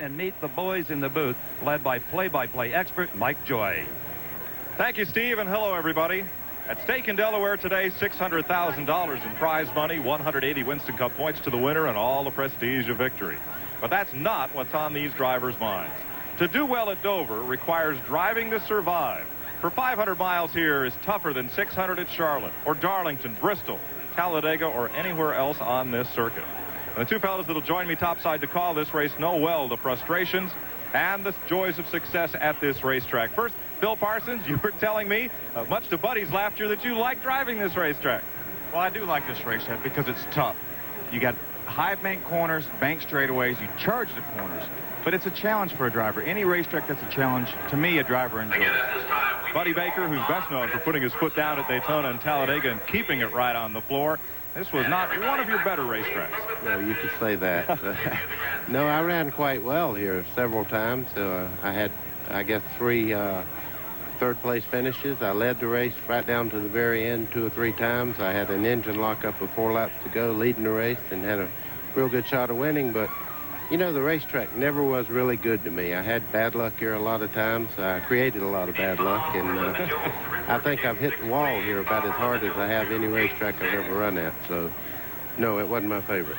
and meet the boys in the booth, led by play-by-play expert Mike Joy. Thank you, Steve, and hello, everybody. At stake in Delaware today, $600,000 in prize money, 180 Winston Cup points to the winner, and all the prestige of victory. But that's not what's on these drivers' minds. To do well at Dover requires driving to survive. For 500 miles here is tougher than 600 at Charlotte, or Darlington, Bristol, Talladega, or anywhere else on this circuit. And the two fellows that'll join me topside to call this race know well the frustrations and the joys of success at this racetrack. First, Bill Parsons, you were telling me, much to Buddy's laughter, that you like driving this racetrack. Well, I do like this racetrack because it's tough. You got high bank corners, bank straightaways, you charge the corners. But it's a challenge for a driver. Any racetrack that's a challenge, to me, a driver enjoys. Buddy Baker, who's best known for putting his foot down at Daytona and Talladega and keeping it right on the floor. This was not one of your better racetracks. No, you could say that. No, I ran quite well here several times. I had, I guess, 3 third-place finishes. I led the race right down to the very end 2 or 3 times. I had an engine lockup with 4 laps to go, leading the race, and had a real good shot of winning. But, you know, the racetrack never was really good to me. I had bad luck here a lot of times. I created a lot of bad luck, and I think I've hit the wall here about as hard as I have any racetrack I've ever run at. So, no, it wasn't my favorite.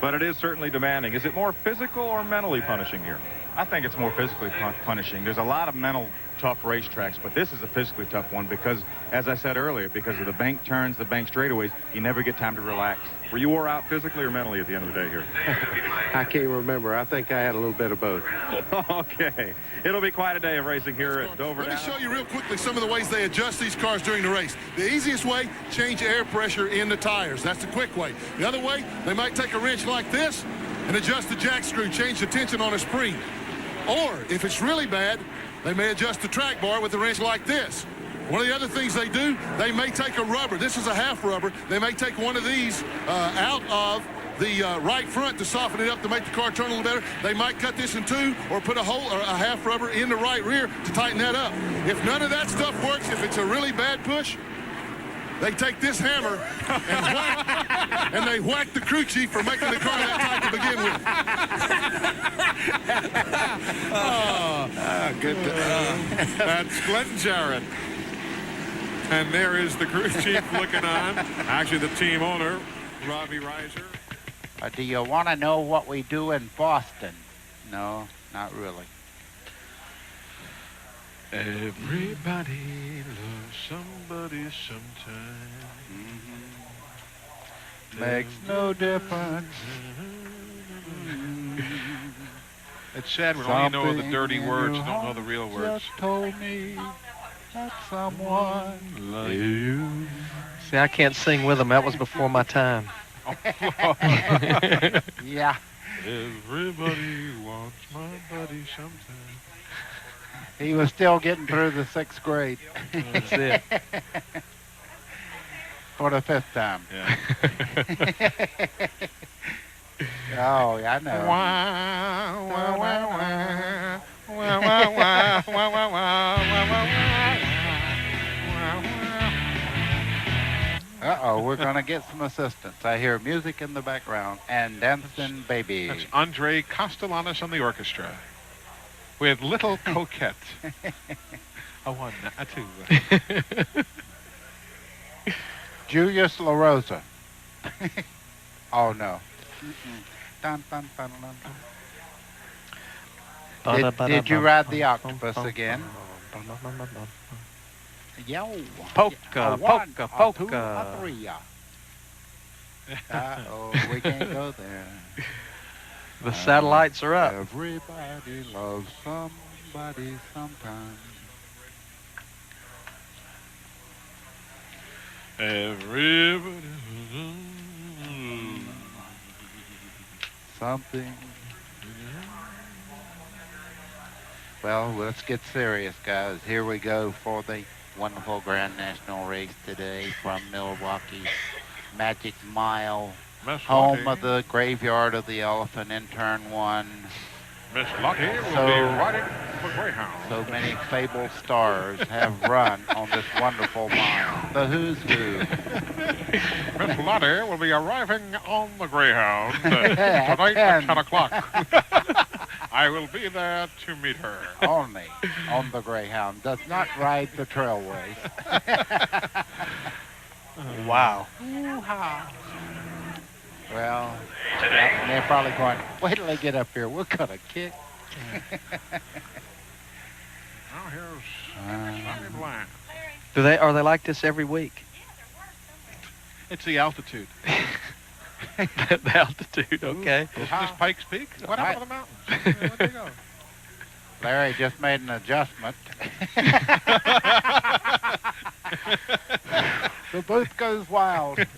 But it is certainly demanding. Is it more physical or mentally punishing here? I think it's more physically punishing. There's a lot of mental tough racetracks, but this is a physically tough one because, as I said earlier, because of the bank turns, the bank straightaways, you never get time to relax. Were you wore out physically or mentally at the end of the day here? I can't remember. I think I had a little bit of both. Okay. It'll be quite a day of racing here at Dover. Let me show you real quickly some of the ways they adjust these cars during the race. The easiest way, change air pressure in the tires. That's the quick way. The other way, they might take a wrench like this and adjust the jack screw, change the tension on a spring. Or, if it's really bad, they may adjust the track bar with a wrench like this. One of the other things they do, they may take a rubber. This is a half rubber. They may take one of these out of the right front to soften it up to make the car turn a little better. They might cut this in 2 or put a half rubber in the right rear to tighten that up. If none of that stuff works, if it's a really bad push, they take this hammer and whack, and they whack the crew chief for making the car that tight to begin with. Good. That's Glenn Jarrett. And there is the crew chief looking on. Actually, the team owner, Robbie Reiser. Do you want to know what we do in Boston? No, not really. Everybody loves somebody sometime. Makes no difference. It's sad when all you know are the dirty words, don't know the real words. Just told me that someone like you. See, I can't sing with them. That was before my time. Yeah. Everybody wants my buddy sometime. He was still getting through the 6th grade. That's it. For the 5th time. Yeah. Oh, yeah, I know. Uh-oh, we're going to get some assistance. I hear music in the background and dancing baby. That's Andre Castellanos on the orchestra with Little Coquette. A 1, a 2. Julius LaRosa. Oh, no. Dun, dun, dun, dun. Did you ride the octopus again? Yo. Polka, polka, polka. 2, 3. Uh-oh, we can't go there. The satellites are up. Everybody loves somebody sometime. Everybody. Something. Well, let's get serious, guys. Here we go for the wonderful Grand National race today from Milwaukee. Magic Mile, home of the graveyard of the elephant in turn 1. Miss Lottie will be riding for Greyhound. So many fabled stars have run on this wonderful mile. The who's who. Miss Lottie will be arriving on the Greyhound tonight at 10 o'clock. I will be there to meet her. Only on the Greyhound. Does not ride the trailways. Wow. Well, they're probably going, wait till they get up here. We're going to kick. Oh, here's Johnny Bland. Are they like this every week? It's the altitude. The altitude, okay. Isn't this Pikes Peak? What happened to the mountains? Where'd they go? Larry just made an adjustment. The booth goes wild. It's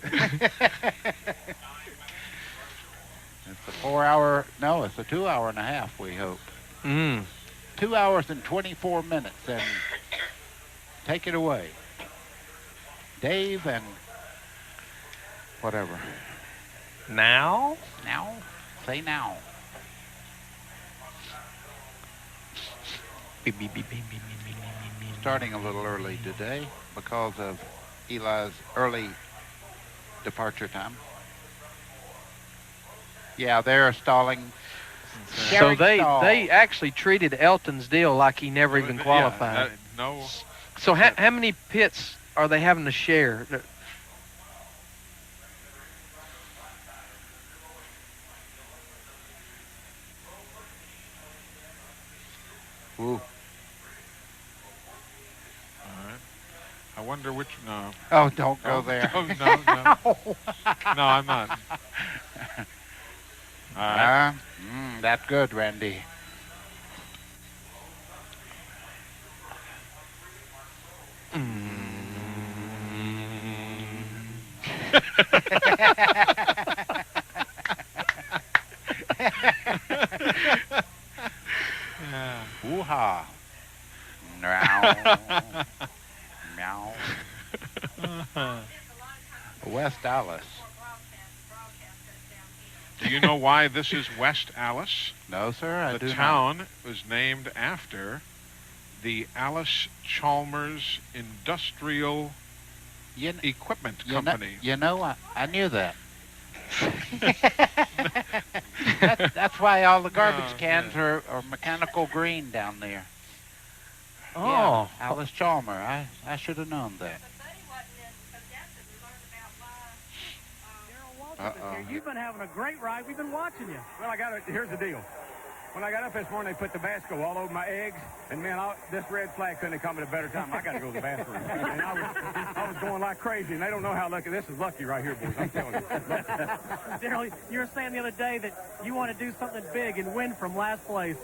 a 4 hour, no, it's a 2 hour and a half, we hope. 2 hours and 24 minutes, and take it away. Dave and whatever. Now? Now? Say now. Beep, beep, beep, beep, beep, beep, beep, beep, beep. Starting a little early today because of Eli's early departure time. Yeah, they're stalling. So they actually treated Elton's deal like he never even qualified. Yeah, no. So how many pits are they having to share? Ooh. All right. I wonder which. No. Oh, don't go there. No. No, I'm not. All right. That's good, Randy. Woo-ha. Meow. Meow. West Alice. Do you know why this is West Alice? No, sir, I do The town was named after the Alice Chalmers Industrial Equipment Company. You know, I knew that. That's why all the garbage cans are mechanical green down there. Oh. Yeah, Alice Chalmers. I should have known that. You've been having a great ride. We've been watching you. Well, here's the deal. When I got up this morning, they put Tabasco all over my eggs, and man, this red flag couldn't have come at a better time. I got to go to the bathroom. And I was going like crazy, and they don't know how lucky. This is lucky right here, boys. I'm telling you. Darrell, you were saying the other day that you want to do something big and win from last place.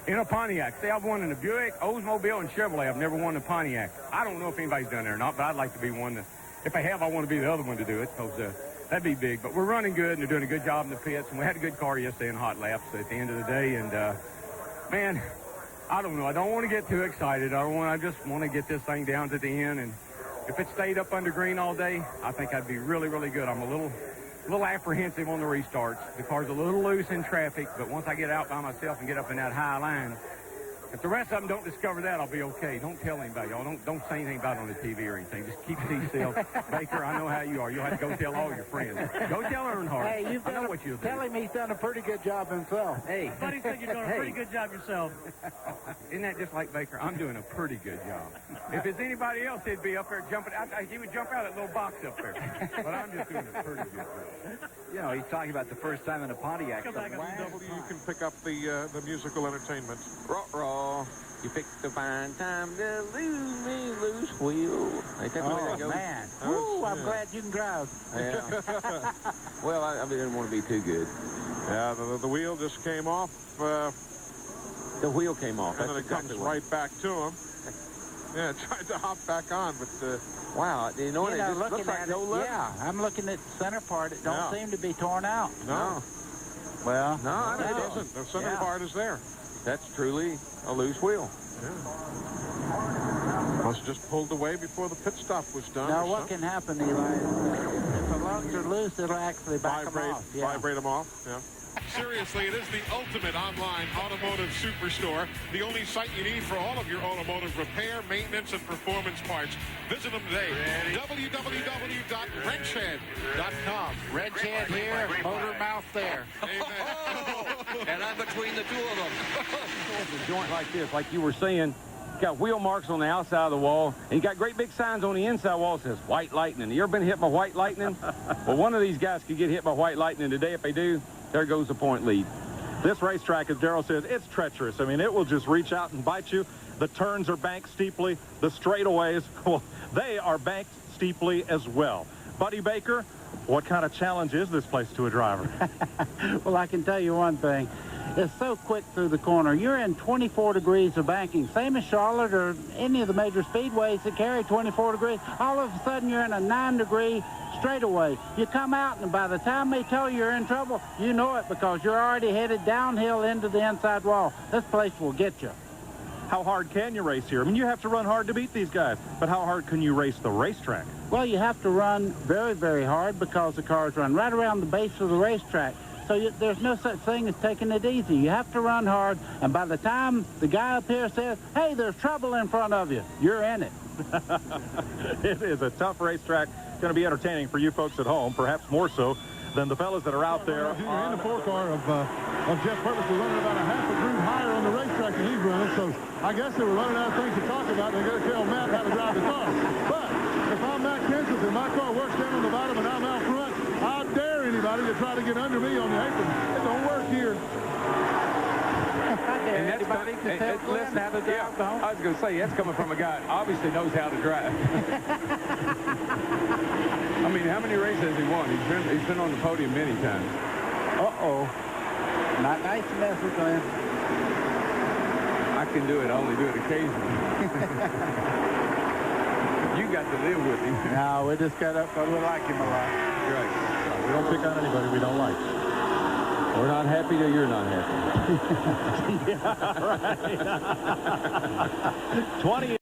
In a Pontiac. See, I've won in the Buick, Oldsmobile, and Chevrolet. I've never won the Pontiac. I don't know if anybody's done there or not, but I'd like to be one. If I have, I want to be the other one to do it, because that'd be big. But we're running good, and they're doing a good job in the pits. And we had a good car yesterday in hot laps at the end of the day. And, man, I don't know. I don't want to get too excited. I just want to get this thing down to the end. And if it stayed up under green all day, I think I'd be really, really good. I'm a little apprehensive on the restarts. The car's a little loose in traffic, but once I get out by myself and get up in that high line, if the rest of them don't discover that, I'll be okay. Don't tell anybody, y'all. Don't say anything about it on the TV or anything. Just keep to yourself. Baker, I know how you are. You'll have to go tell all your friends. Go tell Earnhardt. Hey, I know what you'll do. Tell him he's done a pretty good job himself. Hey. Buddy said you're doing a pretty good job yourself. Isn't that just like Baker? I'm doing a pretty good job. If it's anybody else, he'd be up there jumping. He would jump out of that little box up there. But I'm just doing a pretty good job. You know, he's talking about the first time in a Pontiac. You can pick up the musical entertainment. Raw. You picked the fine time to lose me, loose wheel. Ain't that the way that goes? Man. Woo, I'm glad you can drive. Yeah. Well, I didn't want to be too good. Yeah, the wheel just came off. The wheel came off. And then it comes right back to him. Yeah, tried to hop back on, but... wow, it just looks like no look. Yeah, I'm looking at the center part. It don't seem to be torn out. No. Well, no, it doesn't. The center part is there. That's truly a loose wheel. Yeah. Must have just pulled away before the pit stop was done. Now, what can happen, Eli? If the lugs are loose, it'll actually back them off. Vibrate them off, yeah. Seriously, it is the ultimate online automotive superstore. The only site you need for all of your automotive repair, maintenance, and performance parts. Visit them today. www.wrenchhead.com. Wrenchhead here, motor mouth there. And I'm between the two of them. A joint like this, like you were saying, it's got wheel marks on the outside of the wall, and you got great big signs on the inside wall that says white lightning. You ever been hit by white lightning? Well, one of these guys could get hit by white lightning today. If they do, there goes the point lead. This racetrack, as Darrell says, it's treacherous. I mean, it will just reach out and bite you. The turns are banked steeply. The straightaways, well, they are banked steeply as well. Buddy Baker, what kind of challenge is this place to a driver? Well, I can tell you one thing. It's so quick through the corner. You're in 24 degrees of banking. Same as Charlotte or any of the major speedways that carry 24 degrees. All of a sudden, you're in a 9-degree straightaway. You come out, and by the time they tell you you're in trouble, you know it because you're already headed downhill into the inside wall. This place will get you. How hard can you race here? I mean, you have to run hard to beat these guys, but how hard can you race the racetrack? Well, you have to run very, very hard because the cars run right around the base of the racetrack. So there's no such thing as taking it easy. You have to run hard, and by the time the guy up here says, hey, there's trouble in front of you, you're in it. It is a tough racetrack. It's going to be entertaining for you folks at home, perhaps more so than the fellas that are out there. In the 4-car of Jeff Purvis, we're running about a half a groove higher on the racetrack than he's running, so I guess they were running out of things to talk about. They got to tell Matt how to drive the car. But if I'm Matt Kenseth and my car works down on the bottom and I'm out front, I dare anybody to try to get under me on the apron. It don't work here. And that's listen, I was going to say, that's coming from a guy who obviously knows how to drive. I mean, how many races has he won? He's been on the podium many times. Uh-oh. Not nice to mess with Glenn. I can do it. I only do it occasionally. You got to live with him. No, we just got up because we like him a lot. Right. We don't pick on anybody we don't like. We're not happy till you're not happy. Yeah, right. 20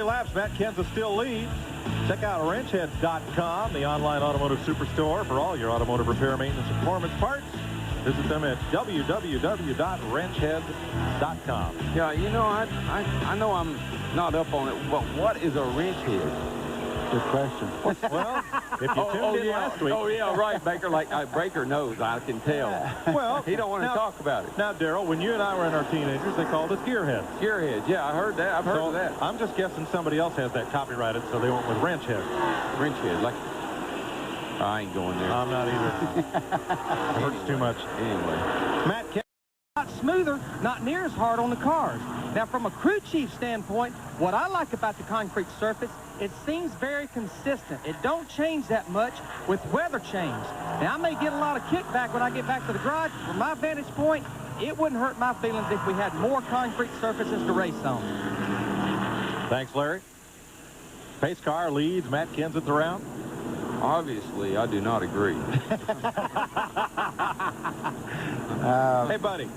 laps. Matt Kenseth still leads. Check out wrenchheads.com, the online automotive superstore for all your automotive repair, maintenance, and performance parts. Visit them at www.wrenchheads.com. Yeah, you know, I know I'm not up on it, but what is a wrench head? Good question. Well, if you tuned in last week. Oh, yeah, right, Baker. Like, Baker knows, I can tell. Well, he don't want to talk about it. Now, Darrell, when you and I were in our teenagers, they called us gearheads. Gearheads, yeah, I heard that. I've heard of that. I'm just guessing somebody else has that copyrighted, so they went with wrench heads. Wrench heads, like, I ain't going there. I'm not either. It hurts too much. Anyway. Matt Kenseth. Not smoother, not near as hard on the cars. Now, from a crew chief standpoint, what I like about the concrete surface, it seems very consistent. It don't change that much with weather change. Now, I may get a lot of kickback when I get back to the garage. From my vantage point, it wouldn't hurt my feelings if we had more concrete surfaces to race on. Thanks, Larry. Pace car leads Matt Kenseth around. Obviously, I do not agree. Hey, buddy.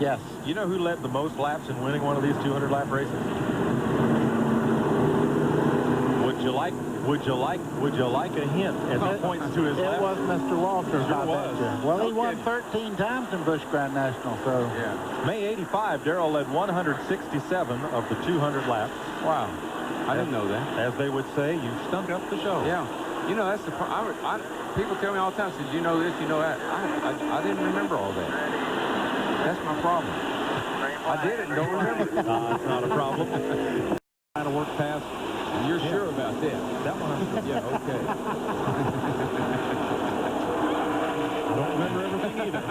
Yes. You know who led the most laps in winning one of these 200-lap races? Would you like a hint as he points to his lap? It was Mr. Waltrip. Sure was. Well, he won 13 times in Busch Grand National, so. Yeah. May 85, Darrell led 167 of the 200 laps. Wow. I didn't know that. As they would say, you stunk up the show. Yeah. You know, that's the people tell me all the time, says, you know this, you know that. I didn't remember all that. That's my problem. I did it and don't remember it. It's not a problem. Trying to work past. You're sure about that? That one I'm sure. Yeah, okay. I don't remember everything either.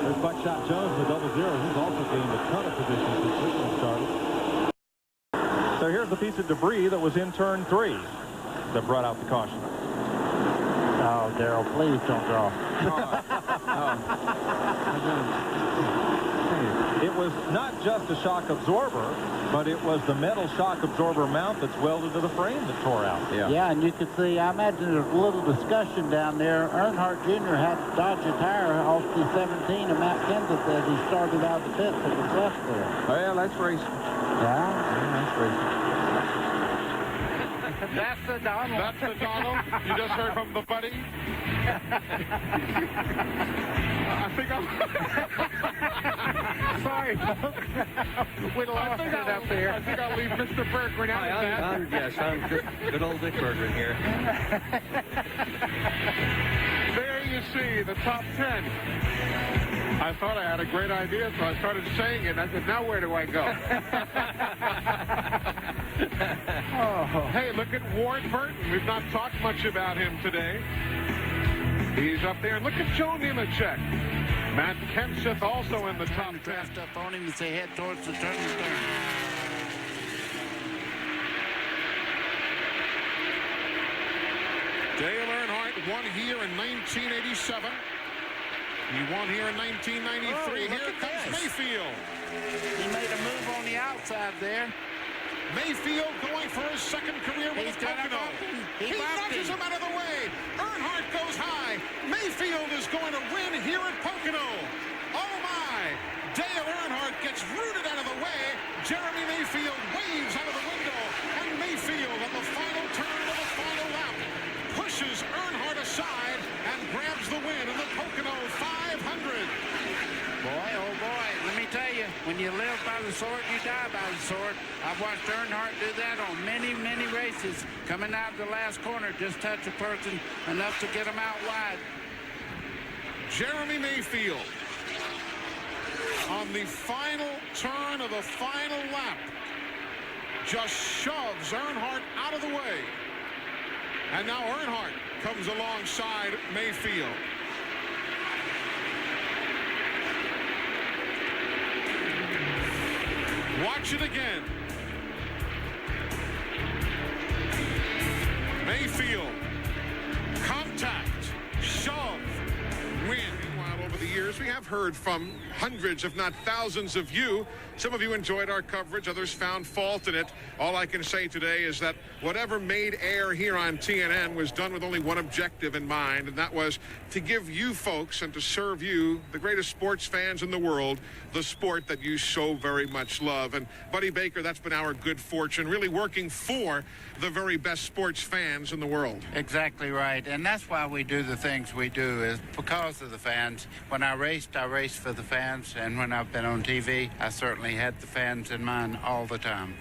There's Buckshot Jones in the 0-0. He's also gained a ton of positions since this one started. So here's the piece of debris that was in turn 3 that brought out the caution. Oh, Darrell, please don't draw. It was not just a shock absorber, but it was the metal shock absorber mount that's welded to the frame that tore out. Yeah, and you could see, I imagine there's a little discussion down there. Earnhardt Jr. had to dodge a tire off the 17 of Matt Kenseth as he started out the pits that was left there. Well, that's racing. Yeah? That's racing. That's the Donald. That's the Donald. You just heard from the buddy. I think I'm... Sorry, folks. We lost it up here. I think I'll leave Mr. Bergman out of that. I'm just good old Dick Bergman here. There you see the top 10. I thought I had a great idea, so I started saying it. I said, now where do I go? Hey, look at Ward Burton. We've not talked much about him today. He's up there. Look at Joe Nemechek. Matt Kenseth also in the top 10. Draft up on him as they head towards the turn and turn. Dale Earnhardt won here in 1987. He won here in 1993. Here comes Mayfield. He made a move on the outside there. Mayfield going for his second career with the Pocono. He nudges him out of the way. Earnhardt goes high. Mayfield is going to win here at Pocono. Oh my! Dale Earnhardt gets rooted out of the way. Jeremy Mayfield waves out of the window. And Mayfield on the final turn of the final lap pushes Earnhardt aside and grabs the win in the Pocono 500. Boy, oh boy, let me tell you, when you live by the sword, you die by the sword. I've watched Earnhardt do that on many, many races. Coming out of the last corner, just touch a person enough to get him out wide. Jeremy Mayfield on the final turn of the final lap just shoves Earnhardt out of the way. And now Earnhardt comes alongside Mayfield. Watch it again. Mayfield, contact, shove, win. Meanwhile, over the years, we have heard from hundreds, if not thousands of you. Some of you enjoyed our coverage, others found fault in it. All I can say today is that whatever made air here on TNN was done with only one objective in mind, and that was to give you folks and to serve you, the greatest sports fans in the world, the sport that you so very much love. And Buddy Baker, that's been our good fortune, really working for the very best sports fans in the world. Exactly right, and that's why we do the things we do, is because of the fans. When I raced for the fans, and when I've been on TV, I certainly had the fans in mind all the time.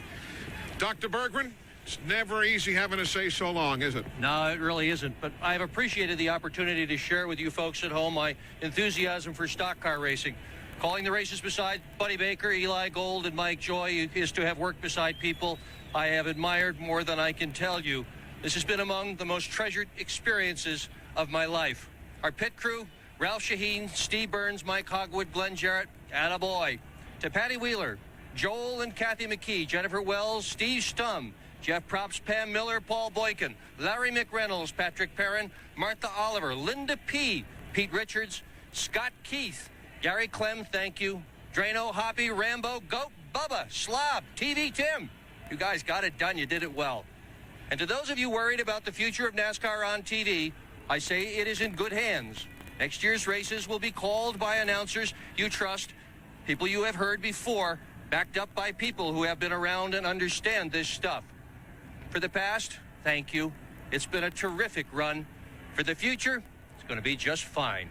Dr. Bergman, it's never easy having to say so long, is it? No, it really isn't. But I've appreciated the opportunity to share with you folks at home my enthusiasm for stock car racing. Calling the races beside Buddy Baker, Eli Gold, and Mike Joy is to have worked beside people I have admired more than I can tell you. This has been among the most treasured experiences of my life. Our pit crew, Ralph Shaheen, Steve Burns, Mike Hogwood, Glenn Jarrett, attaboy. To Patty Wheeler, Joel and Kathy McKee, Jennifer Wells, Steve Stum, Jeff Props, Pam Miller, Paul Boykin, Larry McReynolds, Patrick Perrin, Martha Oliver, Linda P., Pete Richards, Scott Keith, Gary Clem, thank you, Drano, Hoppy, Rambo, Goat, Bubba, Slob, TV Tim. You guys got it done. You did it well. And to those of you worried about the future of NASCAR on TV, I say it is in good hands. Next year's races will be called by announcers you trust, people you have heard before, backed up by people who have been around and understand this stuff. For the past, thank you. It's been a terrific run. For the future, it's going to be just fine.